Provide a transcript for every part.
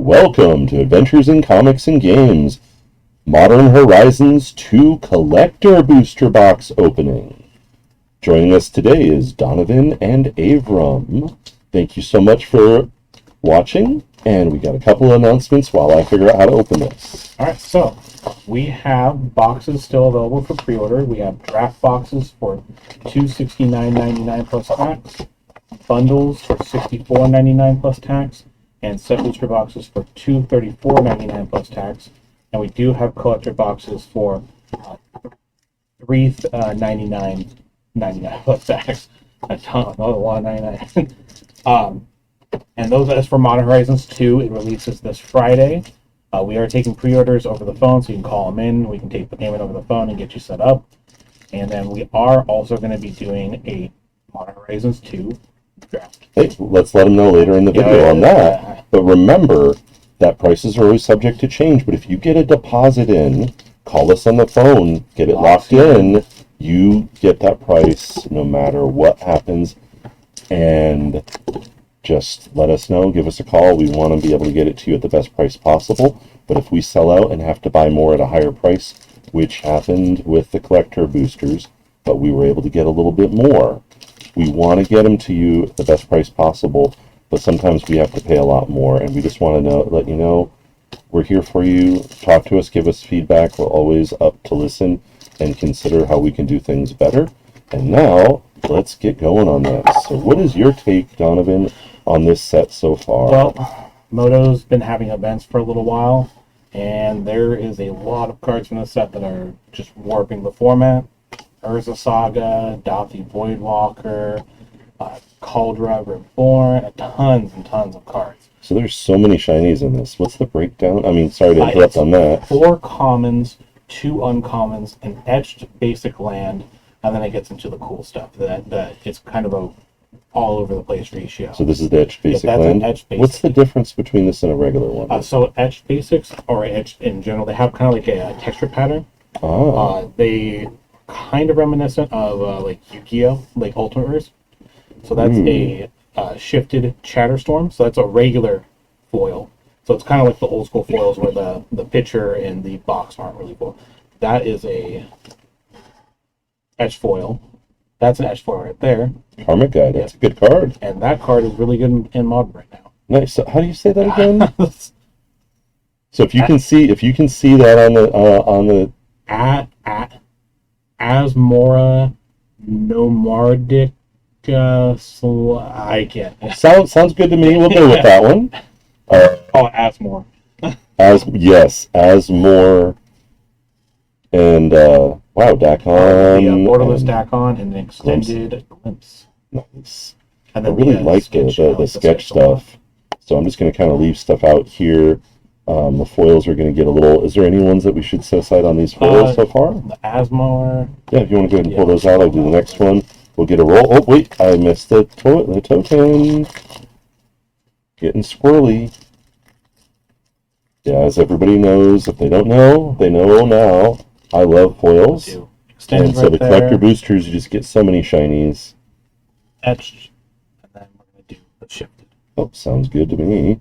Welcome to Adventures in Comics and Games, Modern Horizons 2 Collector Booster Box Opening. Joining us today is Donovan and Avram. Thank you so much for watching, and we got a couple of announcements while I figure out how to open this. Alright, so we have boxes still available for pre-order. We have draft boxes for $269.99 plus tax, bundles for $64.99 plus tax, and set booster boxes for $234.99 plus tax. And we do have collector boxes for $399.99 plus tax. A ton, a lot of 99. And those, as for Modern Horizons 2, it releases this Friday. We are taking pre-orders over the phone, so you can call them in. We can take the payment over the phone and get you set up. And then we are also going to be doing a Modern Horizons 2 draft. Hey, let's let them know later in the video on that. But remember that prices are always subject to change. But if you get a deposit in, call us on the phone, get it locked in, you get that price no matter what happens. And just let us know, give us a call. We want to be able to get it to you at the best price possible. But if we sell out and have to buy more at a higher price, which happened with the collector boosters, but we were able to get a little bit more, we want to get them to you at the best price possible. But sometimes we have to pay a lot more, and we just want to let you know we're here for you. Talk to us, give us feedback. We're always up to listen and consider how we can do things better. And now let's get going on this. So what is your take, Donovan, on this set so far? Well, Moto's been having events for a little while, and there is a lot of cards from the set that are just warping the format. Urza Saga, Dauthi Voidwalker, Cauldra Reborn, tons and tons of cards. So there's so many shinies in this. What's the breakdown? I mean, sorry to interrupt on that. 4 commons, 2 uncommons, an etched basic land, and then it gets into the cool stuff. That it's kind of a all over the place ratio. So this is the etched basic that's land? An etched basic. What's the difference between this and a regular one? So etched basics, or etched in general, they have kind of like a texture pattern. Oh. They kind of reminiscent of like Yu-Gi-Oh! Like Ultimate Verse. So that's a shifted Chatterstorm. So that's a regular foil. So it's kind of like the old school foils where the picture and the box aren't really foil. That is a etched foil. That's an etched foil right there. Karmic Guy, that's a good card. And that card is really good in Modern right now. Nice. So how do you say that again? So if you can see that on the Asmora Nomardic, I can't. Sounds good to me. We'll go with that one. Asmore. Asmore, and wow, Dakon. The borderless Dakon and an extended glimpse. Nice. And I then really like the sketch stuff. So I'm just going to kind of leave stuff out here. The foils are going to get a little... Is there any ones that we should set aside on these foils so far? The Asmore. Yeah, if you want to go ahead and pull those out, I'll do the next one. We'll get a roll. Oh, wait, I missed the token. Getting squirrely. Yeah, as everybody knows, if they don't know, they know now. I love foils. And so the collector boosters, you just get so many shinies. Etched. And then we're going to do the shifted. Oh, sounds good to me.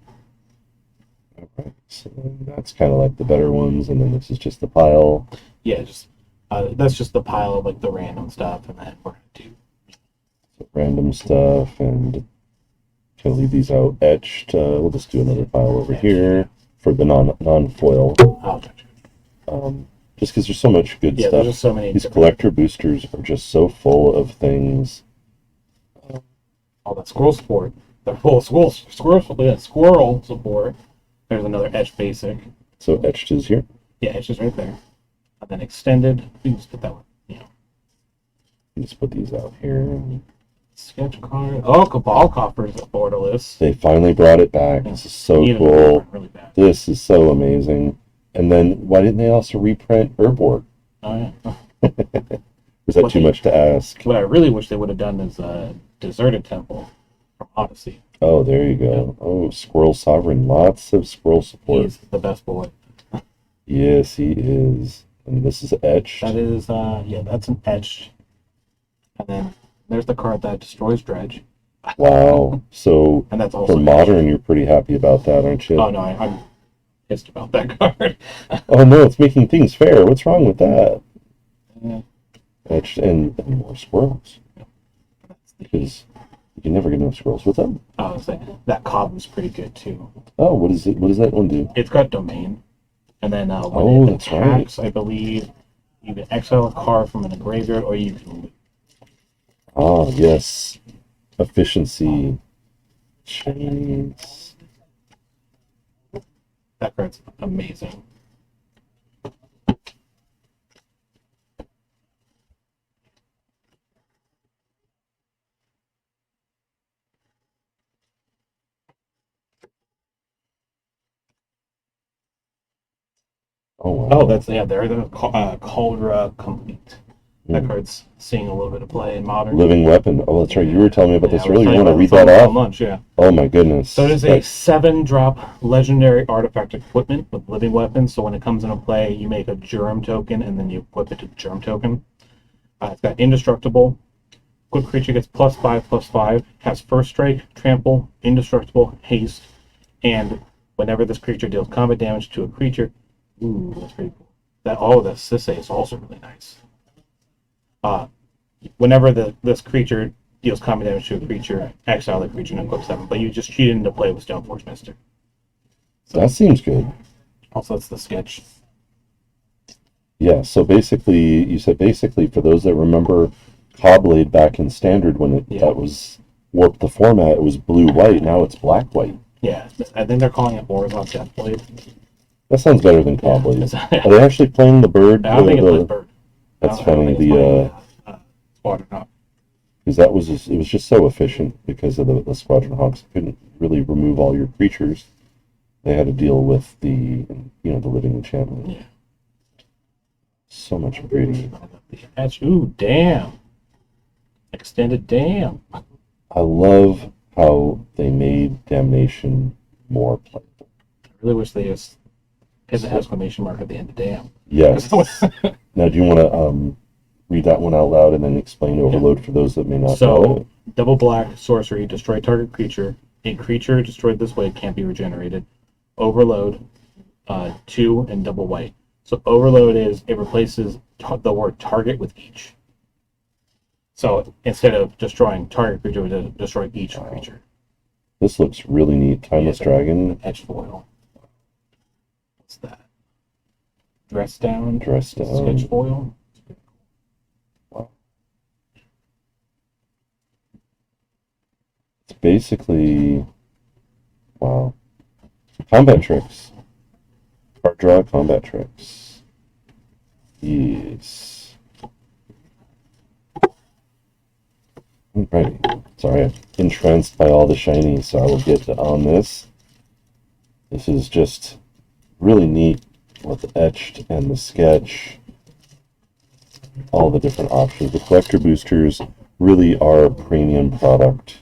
Alright, so that's kind of like the better ones, and then this is just the pile. Yeah, just that's just the pile of like the random stuff, and then we're going to do random stuff, and kind of leave these out etched. We'll just do another pile over here for the non-foil. Just because there's so much good stuff. There's just so many. These collector boosters are just so full of things. All that squirrel support. They're full of squirrel support. There's another etched basic. So etched is here? Yeah, etched is right there. And then extended. We can just put that one. Yeah. Just put these out here. Sketch card. Oh, Cabal Coffers at borderless. They finally brought it back. This is so cool. Really bad. This is so amazing. And then why didn't they also reprint Urborg? Oh yeah. Was that too much to ask? What I really wish they would have done is Deserted Temple from Odyssey. Oh, there you go. Yeah. Oh, Squirrel Sovereign. Lots of squirrel support. He's the best boy. Yes, he is. And this is etched. That is, that's an etched. And then there's the card that destroys Dredge. Wow. So And that's also for modern, you're pretty happy about that, aren't you? Oh no, I'm pissed about that card. Oh no, it's making things fair. What's wrong with that? Yeah. And more squirrels. Because you can never get enough squirrels with them. I was saying that cob was pretty good too. Oh, what is it? What does that one do? It's got domain, and then when Oh, it that's right. attacks, I believe you can exile a card from a graveyard, or you can. Ah, yes. Efficiency. Chains. That card's amazing. Oh, wow. Oh, they're the Cauldra Complete. That Hmm. card's seeing a little bit of play in modern. Living Weapon. Oh, that's right. You were telling me about Yeah, this I was earlier. You telling want to about read that it on off? lunch, yeah. Oh, my goodness. So it is a That's- 7-drop legendary artifact equipment with living weapons. So when it comes into play, you make a germ token and then you equip it to the germ token. It's got indestructible. Equipped creature gets +5/+5. Has first strike, trample, indestructible, haste, and whenever this creature deals combat damage to a creature, ooh, that's pretty cool. The Sisei is also really nice. Whenever this creature deals combat damage to a creature, exile the creature and equip 7. But you just cheat into play with Stoneforge Mister. that seems good. Also, that's the sketch. Yeah, so basically, you said basically, for those that remember Cobblade back in Standard when that was warped the format, it was blue-white, now it's black-white. Yeah, I think they're calling it Orzhov Deathblade. That sounds better than Cobblade. Yeah. Are they actually playing the bird? I don't think it plays Bird. That's I don't funny. think it's playing, Squadron Hawk. Because that was it was just so efficient because of the Squadron Hawks couldn't really remove all your creatures. They had to deal with the the living enchantment. Yeah. So much pretty. The edge. Ooh, damn. Extended dam. I love how they made Damnation more playable. I really wish they just hit the exclamation mark at the end of dam. Yes. Now, do you want to read that one out loud and then explain Overload for those that may not know So, it? double black sorcery, destroy target creature. A creature destroyed this way can't be regenerated. Overload, 2 and double white. So overload is it replaces the word target with each. So instead of destroying target creature, we just destroy each creature. This looks really neat. Timeless Dragon. Edge foil. What's that? Dress down. Dress down. Sketch foil. Wow. It's basically wow. Combat tricks. Card draw combat tricks. Yes. Alrighty. Sorry, I'm entranced by all the shinies, so I will get on this. This is just really neat with the etched and the sketch. All the different options. The collector boosters really are a premium product.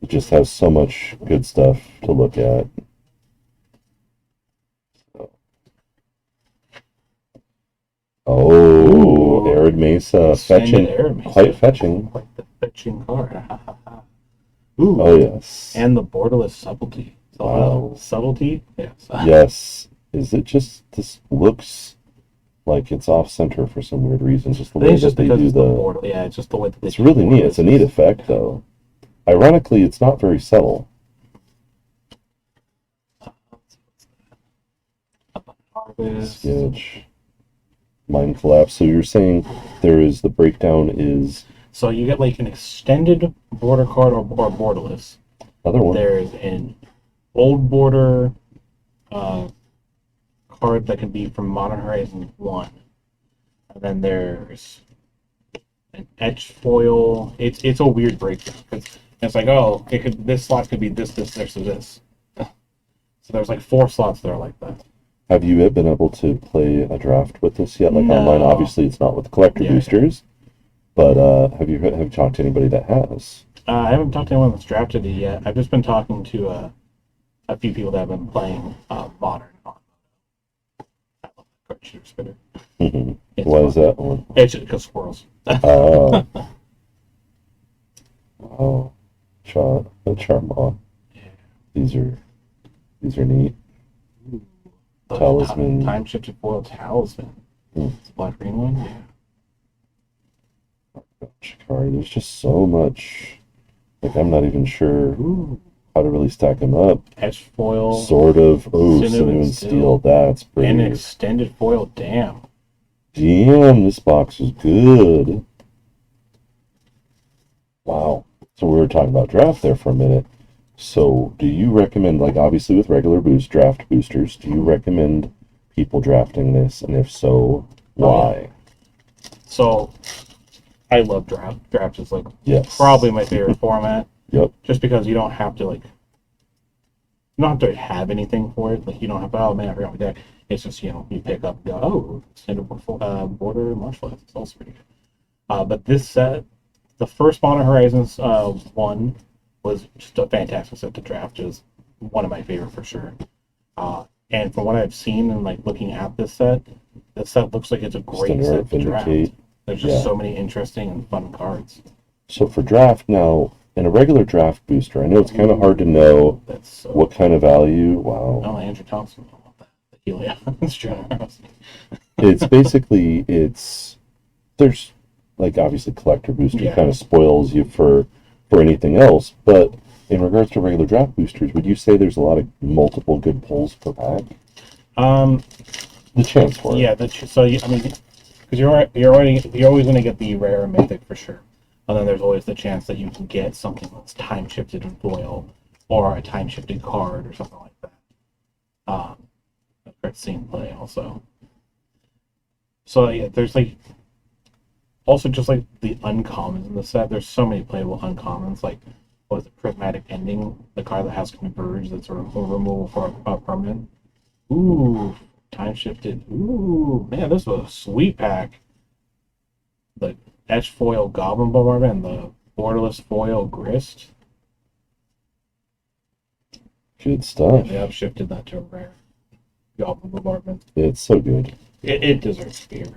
It just has so much good stuff to look at. Oh, Arid Mesa, fetching, Arid Mesa. quite fetching. Quite the fetching card. Ooh. Oh yes. And the borderless subtlety. So, Wow. Subtlety? Yes. Yes. Is it just this looks like it's off center for some weird reason? Just the I think way it's just that they because do it's the. border. Yeah, it's just the way that they It's do really neat. borderless. It's a neat effect, though. Ironically, it's not very subtle. Harvest. Sketch. Mind collapse. So you're saying there is the breakdown is So you get like an extended border card or borderless. another one. There's an old border card that can be from Modern Horizons 1. And then there's an etch foil. It's a weird breakdown because it's like, oh, this slot could be this, or this. So there's like 4 slots that are like that. Have you been able to play a draft with this yet? Like No. online, obviously it's not with the collector Yeah. boosters, but have you talked to anybody that has? I haven't talked to anyone that's drafted it yet. I've just been talking to a few people that have been playing Modern. I love that card shooter spitter. It's Why is fun. that one? It's just because squirrels. Oh, Charmaw. These are neat. The Talisman. Time shifted foil talisman. It's a black green one. Yeah. Shikari. There's just so much. Like, I'm not even sure Ooh. how to really stack them up. Etched foil. Sort of. Oh, Sinew Sinew and and Steel. Steel. That's pretty. And extended foil dam. Damn, this box is good. Wow. So we were talking about draft there for a minute. So do you recommend, like obviously with regular draft boosters, do you recommend people drafting this? And if so, why? So I love draft. Draft is like Yes. probably my favorite format. Yep. Just because you don't have to you don't have to have anything for it. Like you don't have, oh man, I forgot my deck. It's just, you pick up and go, oh, extended border marshal. It's also pretty good. But this set, the first Modern Horizons one was just a fantastic set to draft. It was one of my favorite for sure. And from what I've seen and like looking at this set looks like it's a great Extended set to draft. Vindicate. There's just Yeah. so many interesting and fun cards. So for draft now, in a regular draft booster, I know it's kind of hard to know That's so what kind of value. Wow. Oh, Andrew Thompson. I love that. The Helios generosity. It's basically, there's like obviously collector booster Yeah. kind of spoils you for anything else, but in regards to regular draft boosters, would you say there's a lot of multiple good pulls per pack? The chance for it. Yeah, so I mean, because you're always going to get the rare and mythic for sure, and then there's always the chance that you can get something that's time shifted in foil, or a time shifted card or something like that. I've seen play also. So yeah, there's like also just like the uncommons in the set. There's so many playable uncommons. Like what is it, Prismatic Ending, the card that has Converge, that's a removal for a permanent. Ooh. Time shifted. Ooh, man, this was a sweet pack. The etched foil Goblin Bombardment and the borderless foil Grist. Good stuff. They have shifted that to a rare Goblin Bombardment. It's so good. It deserves to be a rare.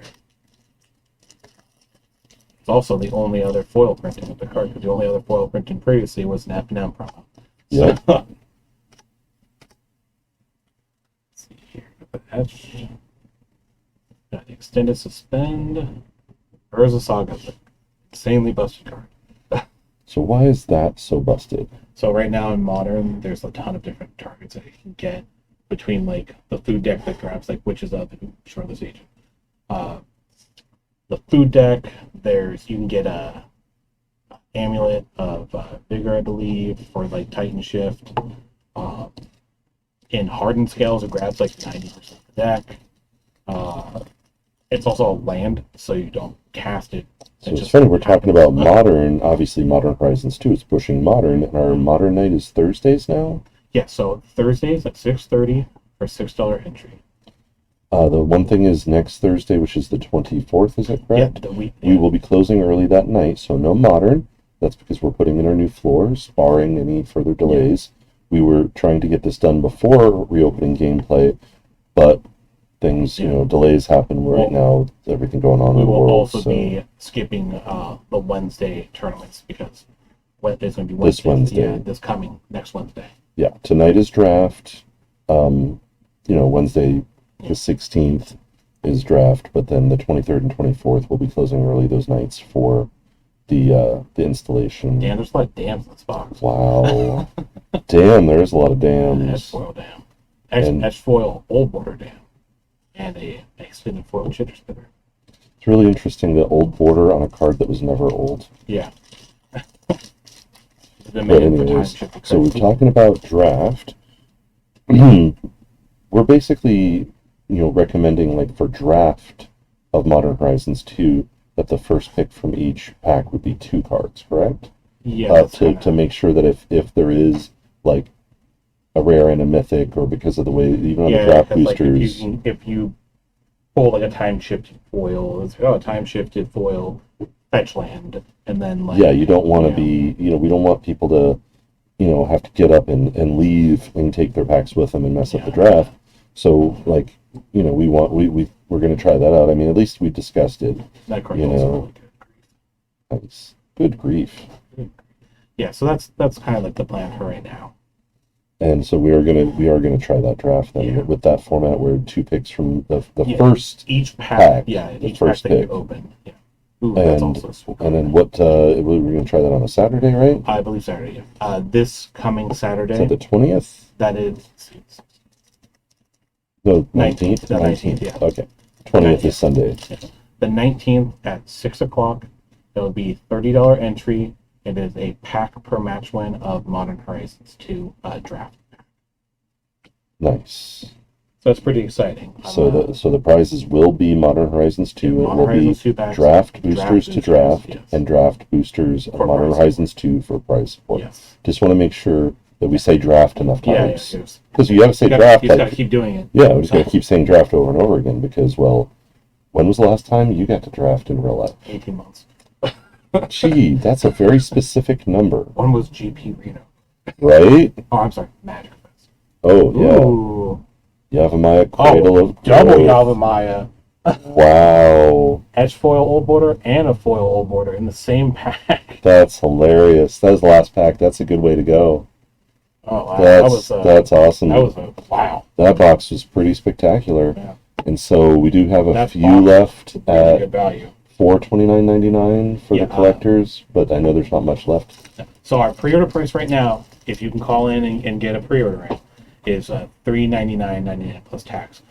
It's also the only other foil printing of the card, because the only other foil printing previously was an F&M promo. Yep. So, let's see here. Got the etch. Got the extended suspend. Urza Saga, the insanely busted card. So why is that so busted? So right now in Modern, there's a ton of different targets that you can get between like the food deck that grabs like Witches Up and Shoreless Agent. The food deck, you can get a amulet of vigor, I believe, for like Titan Shift. In Hardened Scales, it grabs like 90% of the deck. It's also a land, so you don't cast it. So it's funny, we're talking about Modern, obviously Modern Horizons 2 is pushing Modern, and our Modern Night is Thursdays now? Yeah, so Thursdays at 6:30 for $6 entry. The one thing is next Thursday, which is the 24th, is it correct? Yeah, We will be closing early that night, so no Modern. That's because we're putting in our new floors, barring any further delays. We were trying to get this done before reopening gameplay, but things, delays happen right now, everything going on We in the will world. also So be skipping the Wednesday tournaments because Wednesday's going to be This Wednesday. Yeah, next Wednesday. yeah, tonight is draft. Wednesday the 16th is draft, but then the 23rd and 24th will be closing early those nights for the installation. Damn, there's a lot of dams in this box. Wow. Damn, there is a lot of Etched dams. foil dam. And- Etched foil old border dam. And a extended foil chitter spinner. It's really interesting, the old border on a card that was never old. Yeah. It's been But made for time anyways, shift. so we're talking about draft. We're basically, recommending like for draft of Modern Horizons 2 that the first pick from each pack would be 2 cards, correct? Yeah. that's To kinda- make sure that if there is like a rare and a mythic, or because of the way even on the draft because, like, boosters, if you pull like a time shifted foil, it's time shifted foil fetch land, and then like yeah, you don't want to yeah. be, we don't want people to, have to get up and leave and take their packs with them and mess up the draft. So like, we're going to try that out. I mean, at least we discussed it. That card you also know. really good. Nice. Good grief. Yeah, so that's kind of like the plan for right now. And so we are gonna try that draft then Yeah. with that format where 2 picks from the Yeah. first, Each pack, Pack, yeah, the each pack first that you pick. open. Yeah. Ooh, that's And- also swoop. and then what? We're gonna try that on a Saturday, right? I believe Saturday. Yeah. This coming Is Saturday. that the 20th? That is No, 19th, 19th. the 19th, yeah. Okay. 20th Yeah. is Sunday. the 19th at 6 o'clock. It will be $30 entry. It is a pack per match win of Modern Horizons 2 draft. Nice. So it's pretty exciting. So the prizes will be Modern Horizons 2. It Modern will be Horizons 2 packs. draft boosters to boosters, draft yes. and draft boosters of For Modern prize Horizons 2 for prize support. Yes. Just want to make sure that we say draft enough Yeah, times. yeah. Because you have to say You draft. just Like, gotta keep doing it. yeah, we just got to keep saying draft over and over again because, well, when was the last time you got to draft in real life? 18 months. Gee, that's a very specific number, One was GP Reno. right? Oh, I'm sorry, Magic Fest. Oh, yeah. Ooh. Yavimaya Cradle of Double Growth. Yavimaya. Wow. Edge foil old border and a foil old border in the same pack. That's hilarious. That was the last pack. That's a good way to go. Oh, wow. That's awesome. That was a wow. That box was pretty spectacular. Yeah. And so we do have a That few box left Really at good value. $429.99 for Yeah, the collectors, but I know there's not much left. So our pre-order price right now, if you can call in and get a pre-order in, is $399.99 plus tax.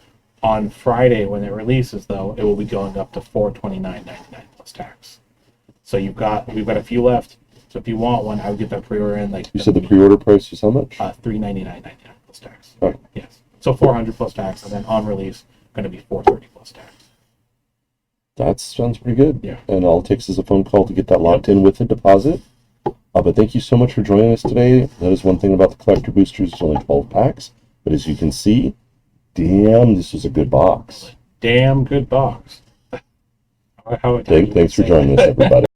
On Friday when it releases, though, it will be going up to $429.99 plus tax. So we've got a few left. So if you want one, I would get that pre-order in like You said the pre-order price was how much? $399.99 plus tax. Okay. Yes. So $400 plus tax, and then on release going to be $430 plus tax. That sounds pretty good. Yeah. And all it takes is a phone call to get that locked in with a deposit. But thank you so much for joining us today. That is one thing about the collector boosters. It's only 12 packs. But as you can see, damn, this was a good box. Damn good box. How would you Thanks for say joining that? us, everybody.